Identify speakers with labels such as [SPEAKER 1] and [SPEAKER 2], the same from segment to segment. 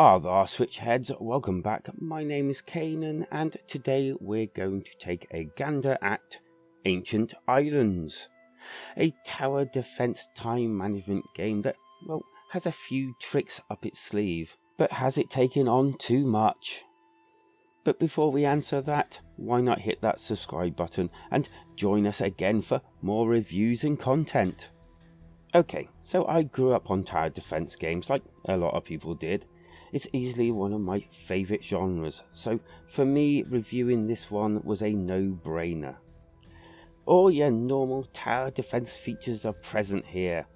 [SPEAKER 1] Ah, there, switchheads, welcome back. My name is Kanan, and today we're going to take a gander at Ancient Islands, a tower defense time management game that, well, has a few tricks up its sleeve, but has it taken on too much? But before we answer that, why not hit that subscribe button and join us again for more reviews and content? Okay, so I grew up on tower defense games like a lot of people did. It's easily one of my favourite genres, so for me reviewing this one was a no-brainer. All your normal tower defense features are present here.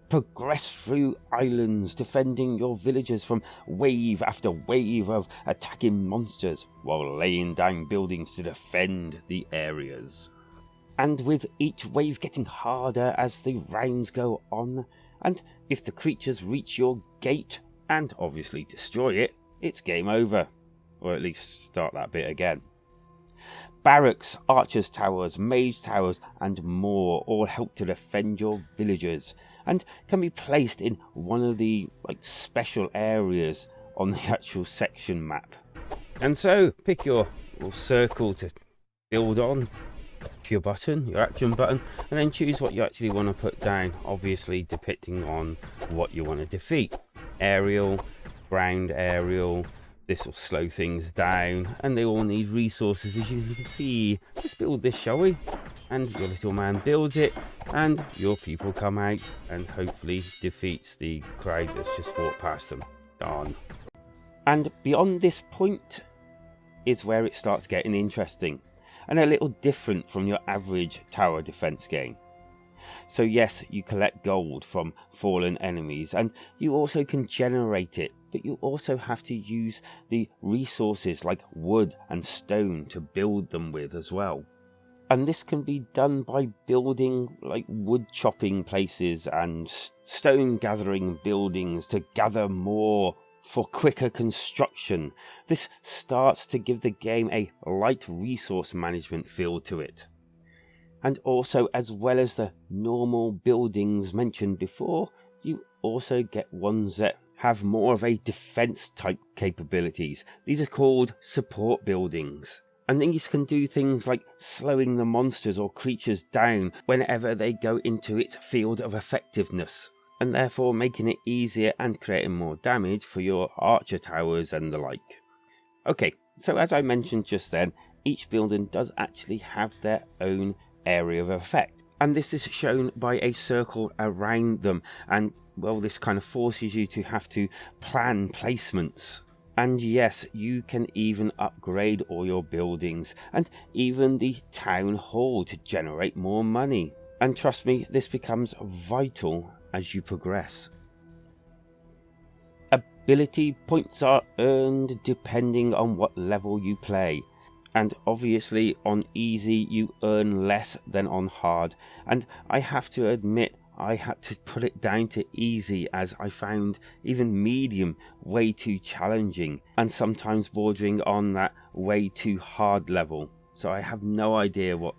[SPEAKER 1] Progress through islands, defending your villagers from wave after wave of attacking monsters, while laying down buildings to defend the areas. And with each wave getting harder as the rounds go on, and if the creatures reach your gate, and obviously destroy it, it's game over. Or at least start that bit again. Barracks, archers towers, mage towers and more all help to defend your villagers and can be placed in one of the special areas on the actual section map. And so pick your little circle to build on, your button, your action button, and then choose what you actually want to put down, obviously depicting on what you want to defeat. Aerial, ground aerial, this will slow things down, and they all need resources, as you can see. Let's build this, shall we? And your little man builds it, and your people come out and hopefully defeats the crowd that's just walked past them. Darn. And beyond this point is where it starts getting interesting, and a little different from your average tower defense game. So yes, you collect gold from fallen enemies, and you also can generate it, but you also have to use the resources like wood and stone to build them with as well. And this can be done by building wood chopping places and stone gathering buildings to gather more for quicker construction. This starts to give the game a light resource management feel to it. And also, as well as the normal buildings mentioned before, you also get ones that have more of a defense type capabilities. These are called support buildings. And these can do things like slowing the monsters or creatures down whenever they go into its field of effectiveness, and therefore making it easier and creating more damage for your archer towers and the like. Okay, so as I mentioned just then, each building does actually have their own area of effect, and this is shown by a circle around them, and well, this kind of forces you to have to plan placements. And yes, you can even upgrade all your buildings and even the town hall to generate more money, and trust me, this becomes vital as you progress. Ability points are earned depending on what level you play. And obviously on easy you earn less than on hard, and I have to admit I had to put it down to easy as I found even medium way too challenging and sometimes bordering on that way too hard level. So I have no idea what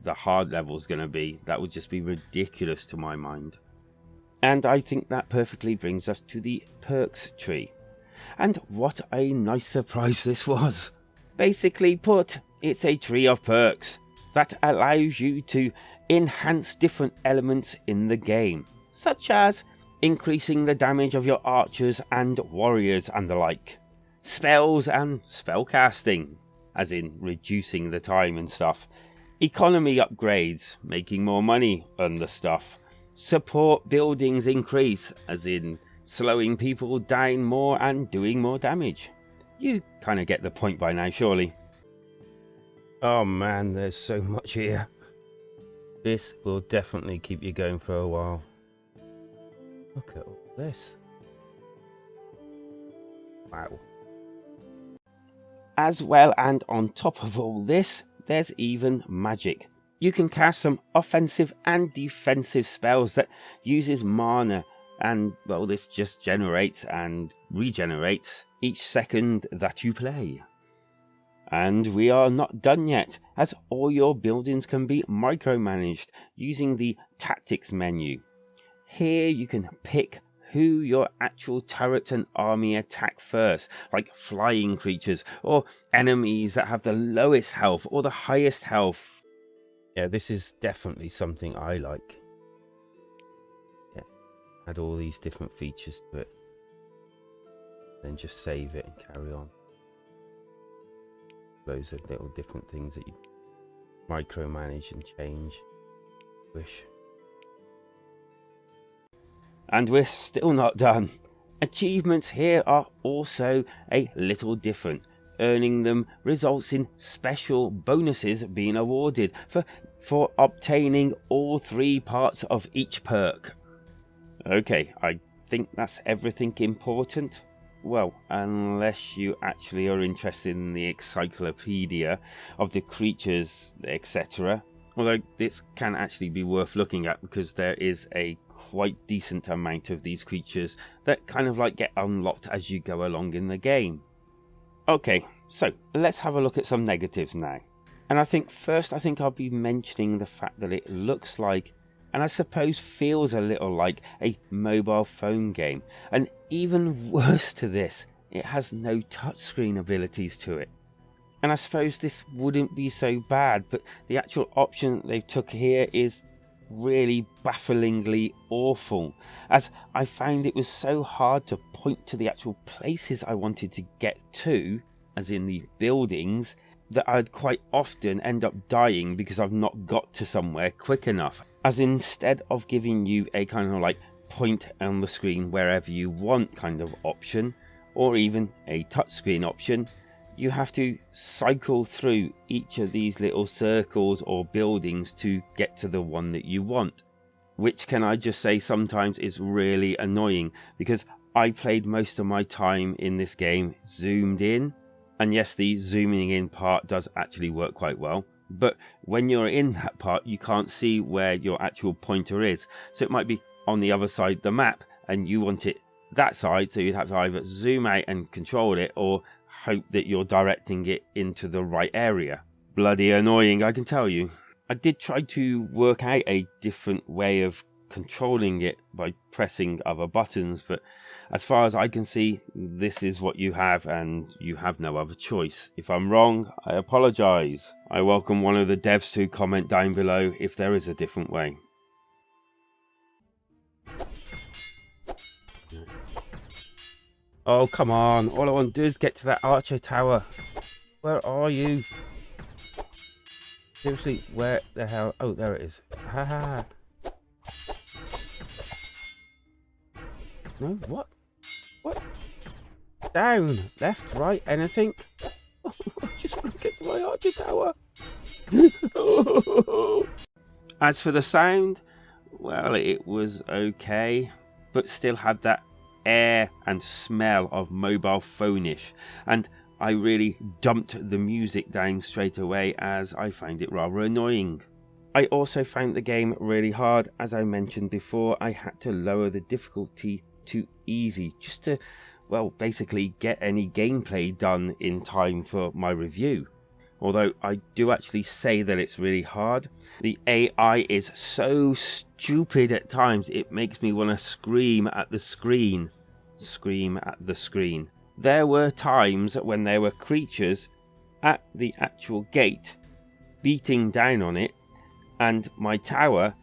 [SPEAKER 1] the hard level is going to be. That would just be ridiculous to my mind. And I think that perfectly brings us to the perks tree. And what a nice surprise this was. Basically put, it's a tree of perks that allows you to enhance different elements in the game, such as increasing the damage of your archers and warriors and the like, spells and spell casting, as in reducing the time and stuff, economy upgrades, making more money on the stuff, support buildings increase, as in slowing people down more and doing more damage. You kind of get the point by now, surely. Oh man, there's so much here. This will definitely keep you going for a while. Look at all this. Wow. As well, and on top of all this, there's even magic. You can cast some offensive and defensive spells that uses mana, and well, this just generates and regenerates each second that you play. And we are not done yet, as all your buildings can be micromanaged using the tactics menu. Here you can pick who your actual turrets and army attack first, like flying creatures or enemies that have the lowest health or the highest health. Yeah, this is definitely something I like. Yeah, add all these different features to it. Then just save it and carry on. Loads of little different things that you micromanage and change. Wish. And we're still not done. Achievements here are also a little different. Earning them results in special bonuses being awarded for obtaining all 3 parts of each perk. Okay, I think that's everything important. Well, unless you actually are interested in the encyclopedia of the creatures, etc. Although this can actually be worth looking at because there is a quite decent amount of these creatures that kind of like get unlocked as you go along in the game. Okay, so let's have a look at some negatives now. And I think I'll be mentioning the fact that it looks like, and I suppose feels a little like, a mobile phone game. And even worse to this, it has no touchscreen abilities to it. And I suppose this wouldn't be so bad, but the actual option that they took here is really bafflingly awful, as I found it was so hard to point to the actual places I wanted to get to, as in the buildings, that I'd quite often end up dying because I've not got to somewhere quick enough, as instead of giving you a kind of like point on the screen wherever you want kind of option, or even a touchscreen option, you have to cycle through each of these little circles or buildings to get to the one that you want. Which, can I just say, sometimes is really annoying, because I played most of my time in this game zoomed in. And yes, the zooming in part does actually work quite well. But when you're in that part, you can't see where your actual pointer is. So it might be on the other side of the map and you want it that side, so you'd have to either zoom out and control it or hope that you're directing it into the right area. Bloody annoying, I can tell you. I did try to work out a different way of controlling it by pressing other buttons, but as far as I can see, this is what you have and you have no other choice. If I'm wrong, I apologise. I welcome one of the devs to comment down below if there is a different way. Oh, come on. All I want to do is get to that archer tower. Where are you? Seriously, where the hell? Oh, there it is. Ha ha. No, what? What? Down, left, right, anything? Oh, I just want to get to my archer tower. As for the sound, well, it was okay, but still had that air and smell of mobile phone-ish, and I really dumped the music down straight away as I found it rather annoying. I also found the game really hard. As I mentioned before, I had to lower the difficulty to easy just to, well, basically get any gameplay done in time for my review. Although I do actually say that it's really hard. The AI is so stupid at times, it makes me want to scream at the screen. Scream at the screen. There were times when there were creatures at the actual gate beating down on it, and my tower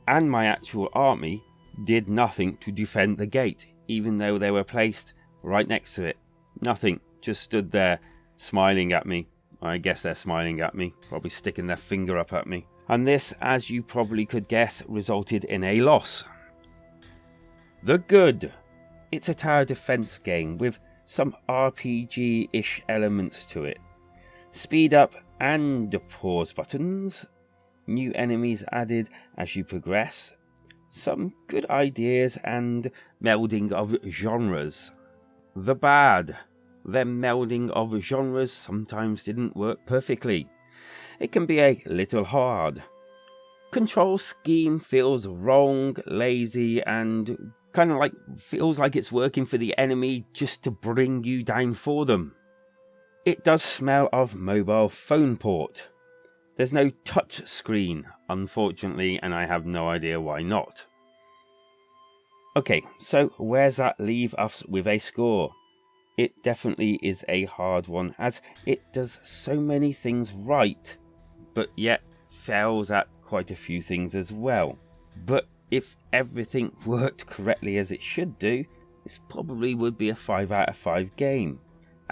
[SPEAKER 1] and my actual army did nothing to defend the gate, even though they were placed right next to it. Nothing, just stood there smiling at me. I guess they're smiling at me, probably sticking their finger up at me. And this, as you probably could guess, resulted in a loss. The Good. It's a tower defense game with some RPG-ish elements to it. Speed up and pause buttons. New enemies added as you progress. Some good ideas and melding of genres. The Bad. Their melding of genres sometimes didn't work perfectly. It can be a little hard. Control scheme feels wrong, lazy, and kind of like feels like it's working for the enemy just to bring you down for them. It does smell of mobile phone port. There's no touch screen, unfortunately, and I have no idea why not. Okay, so where's that leave us with a score? It definitely is a hard one, as it does so many things right, but yet fails at quite a few things as well. But if everything worked correctly as it should do, this probably would be a 5 out of 5 game,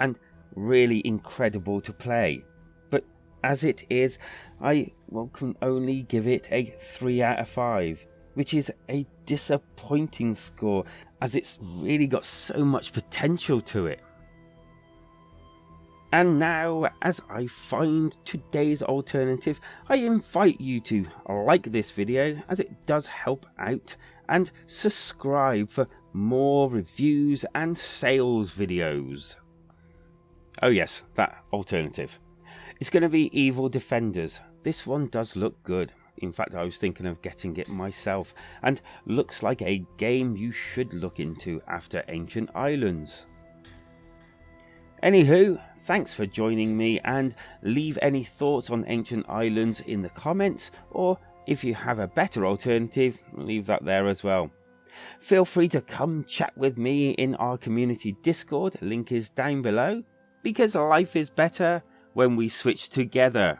[SPEAKER 1] and really incredible to play. But as it is, I can only give it a 3 out of 5, which is a disappointing score, as it's really got so much potential to it. And now, as I find today's alternative, I invite you to like this video, as it does help out, and subscribe for more reviews and sales videos. Oh yes, that alternative. It's going to be Evil Defenders. This one does look good. In fact, I was thinking of getting it myself, and looks like a game you should look into after Ancient Islands. Anywho, thanks for joining me, and leave any thoughts on Ancient Islands in the comments, or if you have a better alternative, leave that there as well. Feel free to come chat with me in our community Discord, link is down below, because life is better when we switch together.